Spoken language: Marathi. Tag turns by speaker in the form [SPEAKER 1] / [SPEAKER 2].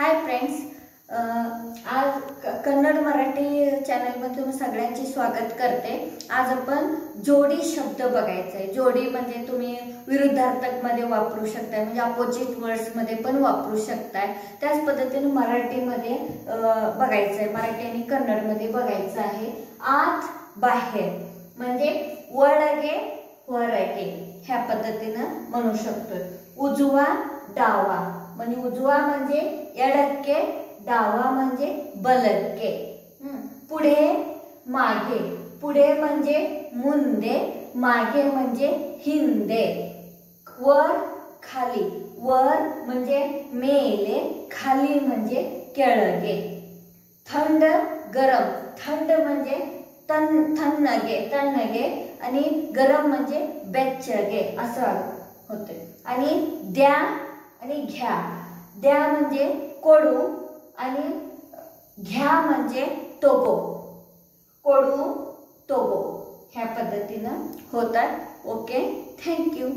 [SPEAKER 1] हाय फ्रेंड्स, आज कन्नड मराठी चॅनलमध्ये तुम्ही सगळ्यांचे स्वागत करते। आज आपण जोडी शब्द बघायचा आहे। जोडी म्हणजे तुम्ही विरुद्धार्थक मध्ये वापरू शकता, म्हणजे अपोजिट वर्ड्स मध्ये पण वापरू शकता। त्याच पद्धतीने मराठीमध्ये बघायचं आहे, मराठी आणि कन्नड मध्ये बघायचं आहे। आत बाहेर म्हणजे वळगे वरगे ह्या पद्धतीने म्हणू शकतो। उजवा डावा म्हणजे उजवा म्हणजे एडक्के, डावा म्हणजे बलक्के। पुढे मागे, पुढे म्हणजे मुंदे, मागे म्हणजे हिंदे। वर खाली, वर म्हणजे मेले, खाली म्हणजे केळगे। थंड गरम, थंड म्हणजे तन्नगे आणि गरम म्हणजे बेच्चगे असं होते। आणि द्या आणि घ्या, द्या म्हणजे कोडू आणि घ्या म्हणजे तोगो, कोडू तोगो ह्या पद्धतीने होतात। Okay, thank you.